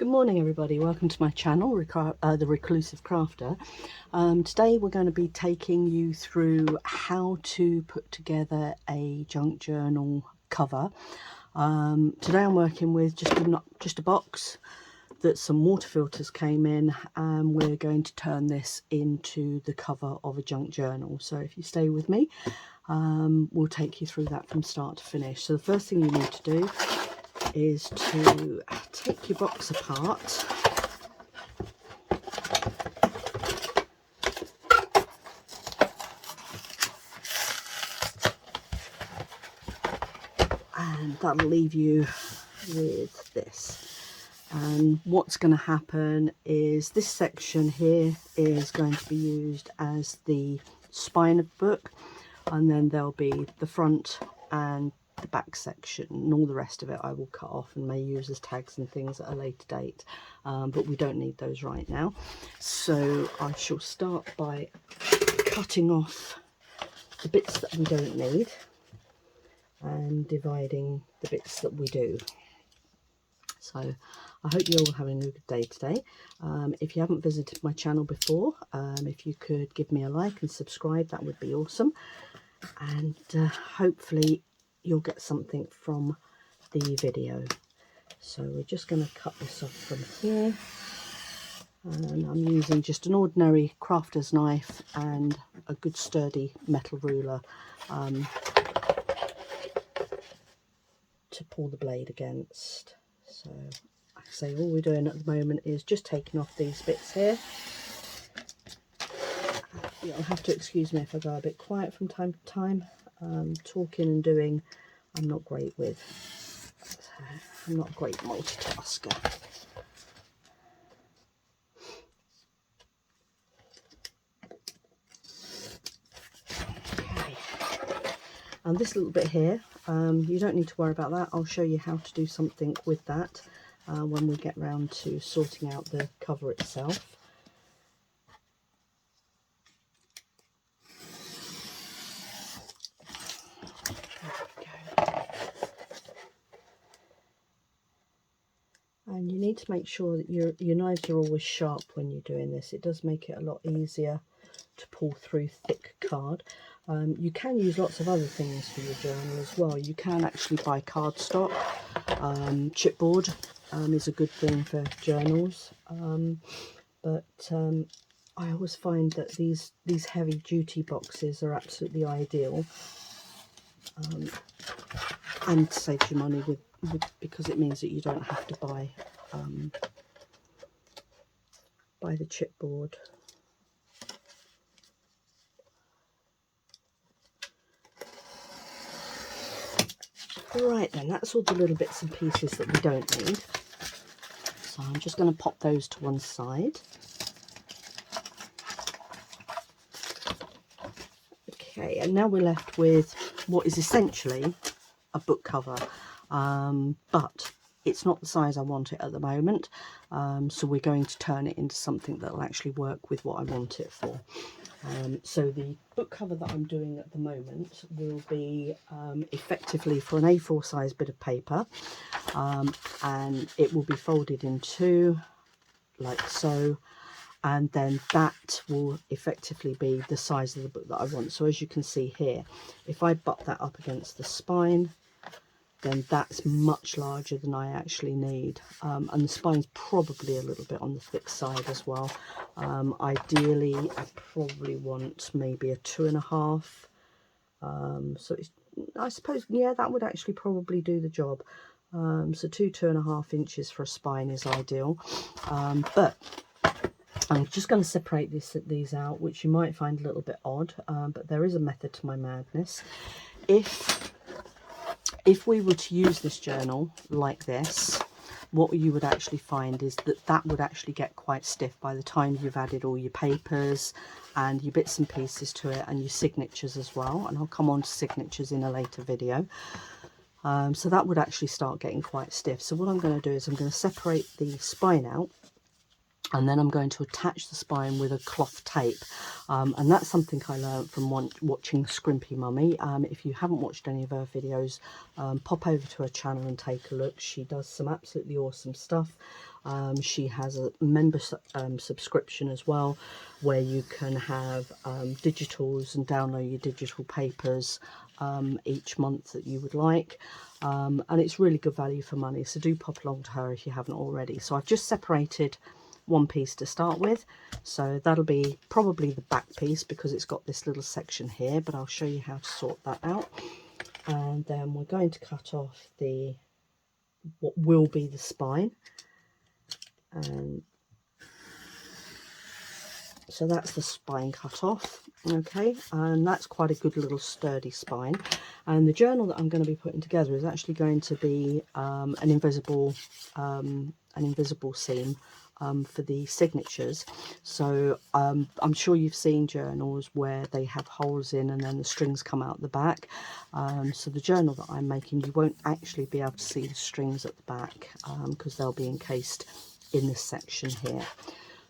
Good morning everybody, welcome to my channel, The Reclusive Crafter. Today we're going to be taking you through how to put together a junk journal cover. Today I'm working with just a box that some water filters came in, and we're going to turn this into the cover of a junk journal. So if you stay with me, we'll take you through that from start to finish. So the first thing you need to do is to take your box apart and that'll leave you with this. And what's going to happen is this section here is going to be used as the spine of the book, and then there'll be the front and the back section, and all the rest of it I will cut off and may use as tags and things at a later date, but we don't need those right now. So I shall start by cutting off the bits that we don't need and dividing the bits that we do. So I hope you're all having a good day today. If you haven't visited my channel before, if you could give me a like and subscribe, that would be awesome, and hopefully you'll get something from the video. So we're just going to cut this off from here, and I'm using just an ordinary crafter's knife and a good sturdy metal ruler to pull the blade against. So like I say, all we're doing at the moment is just taking off these bits here. You'll have to excuse me if I go a bit quiet from time to time. Talking and doing I'm not great with. I'm not a great multitasker. Okay. And this little bit here, you don't need to worry about that. I'll show you how to do something with that when we get round to sorting out the cover itself. And you need to make sure that your knives are always sharp when you're doing this. It does make it a lot easier to pull through thick card. You can use lots of other things for your journal as well. You can actually buy cardstock. Chipboard is a good thing for journals. But I always find that these heavy duty boxes are absolutely ideal. And saves you money because it means that you don't have to buy the chipboard. Right then, that's all the little bits and pieces that we don't need. So I'm just going to pop those to one side. Okay, and now we're left with what is essentially a book cover, but it's not the size I want it at the moment, so we're going to turn it into something that will actually work with what I want it for. So the book cover that I'm doing at the moment will be effectively for an A4 size bit of paper, and it will be folded in two like so, and then that will effectively be the size of the book that I want. So as you can see here, if I butt that up against the spine, then that's much larger than I actually need, and the spine's probably a little bit on the thick side as well. Ideally I probably want maybe a 2.5, so it's, I suppose, yeah, that would actually probably do the job. So 2.5 inches for a spine is ideal, but I'm just going to separate these out, which you might find a little bit odd, but there is a method to my madness. If we were to use this journal like this, what you would actually find is that would actually get quite stiff by the time you've added all your papers and your bits and pieces to it, and your signatures as well, and I'll come on to signatures in a later video. So that would actually start getting quite stiff. So what I'm going to do is I'm going to separate the spine out, and then I'm going to attach the spine with a cloth tape, and that's something I learned from watching Scrimpy Mummy. If you haven't watched any of her videos, pop over to her channel and take a look. She does some absolutely awesome stuff. She has a member subscription as well, where you can have digitals and download your digital papers each month that you would like, and it's really good value for money, so do pop along to her if you haven't already. So I've just separated one piece to start with, so that'll be probably the back piece because it's got this little section here, but I'll show you how to sort that out. And then we're going to cut off the what will be the spine, and so that's the spine cut off. Okay, and that's quite a good little sturdy spine. And the journal that I'm going to be putting together is actually going to be an invisible seam for the signatures. So I'm sure you've seen journals where they have holes in and then the strings come out the back. So the journal that I'm making, you won't actually be able to see the strings at the back because they'll be encased in this section here.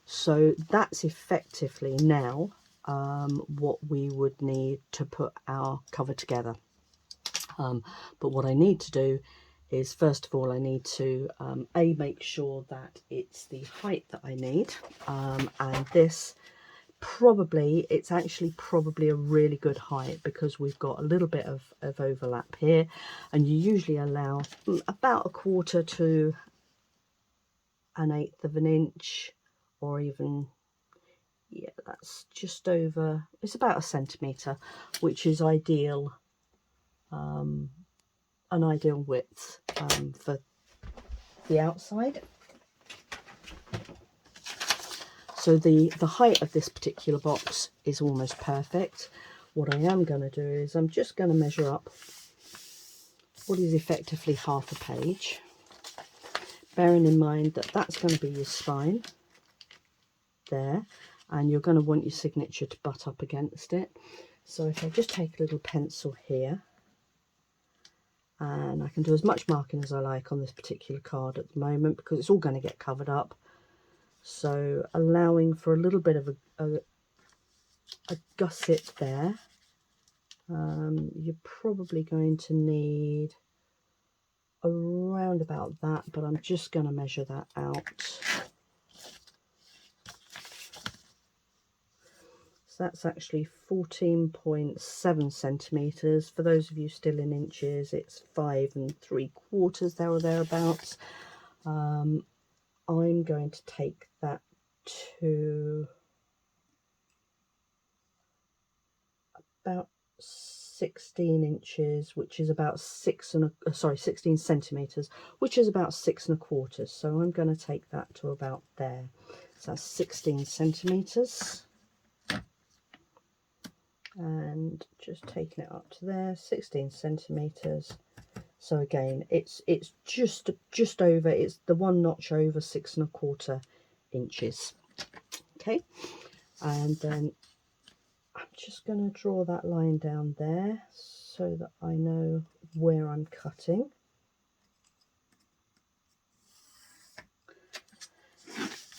So that's effectively now what we would need to put our cover together. But what I need to do is, first of all, I need to make sure that it's the height that I need, and this it's actually probably a really good height because we've got a little bit of overlap here, and you usually allow about 1/4 to 1/8 of an inch, or even, yeah, that's just over, it's about 1 centimetre, which is ideal, an ideal width for the outside. So the height of this particular box is almost perfect. What I am going to do is I'm just going to measure up what is effectively half a page, bearing in mind that that's going to be your spine there, and you're going to want your signature to butt up against it. So if I just take a little pencil here, and I can do as much marking as I like on this particular card at the moment because it's all going to get covered up. So allowing for a little bit of a gusset there. You're probably going to need around about that, but I'm just going to measure that out. So that's actually 14.7 centimetres. For those of you still in inches, it's 5 3/4 there or thereabouts. I'm going to take that to about 16 inches, which is about 16 centimetres, which is about 6 1/4. So I'm going to take that to about there. So that's 16 centimetres. And just taking it up to there, 16 centimetres. So again, it's just over, it's the one notch over 6 1/4 inches. Okay, and then I'm just going to draw that line down there so that I know where I'm cutting.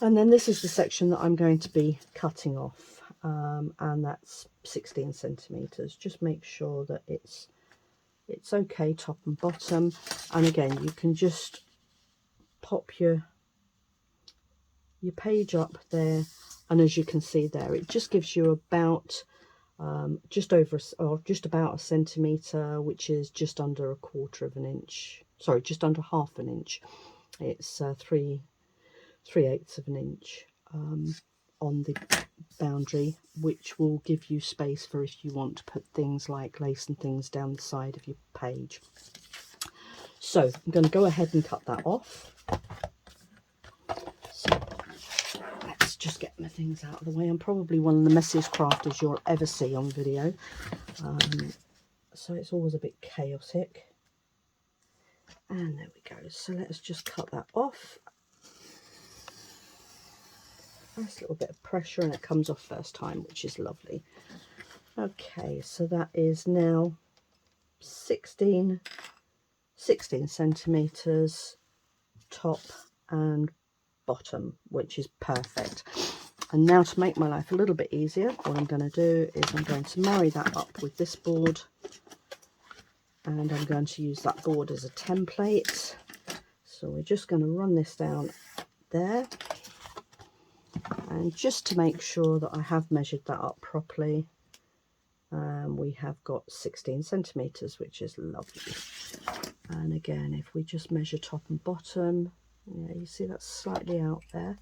And then this is the section that I'm going to be cutting off, and that's 16 centimetres. Just make sure that it's okay top and bottom. And again, you can just pop your page up there, and as you can see there, it just gives you about just about 1 centimetre, which is just under 1/4 of an inch, sorry, just under 1/2 an inch. It's 3/8 of an inch on the boundary, which will give you space for if you want to put things like lace and things down the side of your page. So I'm going to go ahead and cut that off. So let's just get my things out of the way. I'm probably one of the messiest crafters you'll ever see on video, so it's always a bit chaotic. And there we go. So let's just cut that off. Nice little bit of pressure, and it comes off first time, which is lovely. Okay, so that is now 16 centimetres top and bottom, which is perfect. And now, to make my life a little bit easier, what I'm going to do is I'm going to marry that up with this board, and I'm going to use that board as a template. So we're just going to run this down there, and just to make sure that I have measured that up properly, we have got 16 centimeters, which is lovely. And again, if we just measure top and bottom, yeah, you see that's slightly out there.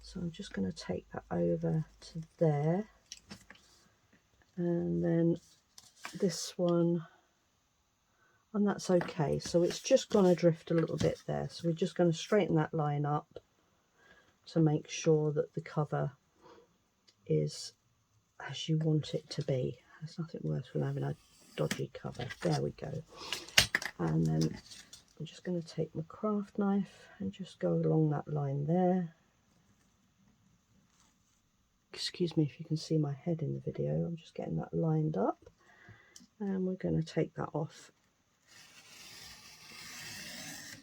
So I'm just going to take that over to there, and then this one, and that's okay. So it's just going to drift a little bit there. So we're just going to straighten that line up to make sure that the cover is as you want it to be. There's nothing worse than having a dodgy cover. There we go. And then I'm just going to take my craft knife and just go along that line there. Excuse me if you can see my head in the video. I'm just getting that lined up, and we're going to take that off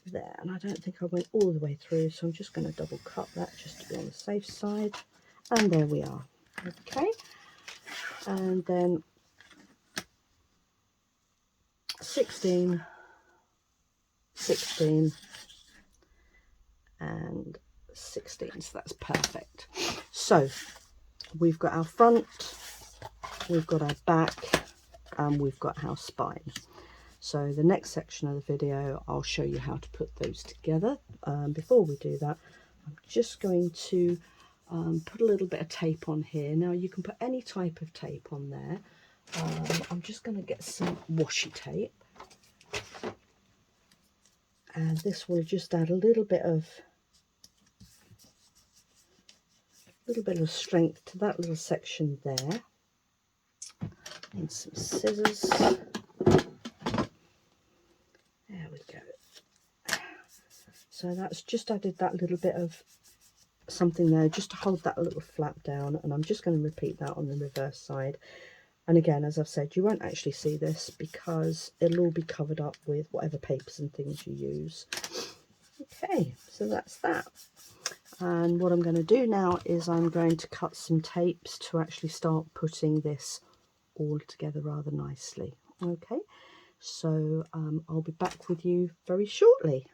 there. And I don't think I went all the way through, so I'm just going to double cut that just to be on the safe side. And there we are. Okay, and then 16, 16 and 16, so that's perfect. So we've got our front, we've got our back, and we've got our spine. So the next section of the video, I'll show you how to put those together. Before we do that, I'm just going to put a little bit of tape on here. Now you can put any type of tape on there. I'm just going to get some washi tape, and this will just add a little bit of strength to that little section there. And some scissors. There we go. So that's just added that little bit of something there just to hold that little flap down, and I'm just going to repeat that on the reverse side. And again, as I've said, you won't actually see this because it'll all be covered up with whatever papers and things you use. Okay, so that's that. And what I'm going to do now is I'm going to cut some tapes to actually start putting this all together rather nicely. Okay, so I'll be back with you very shortly.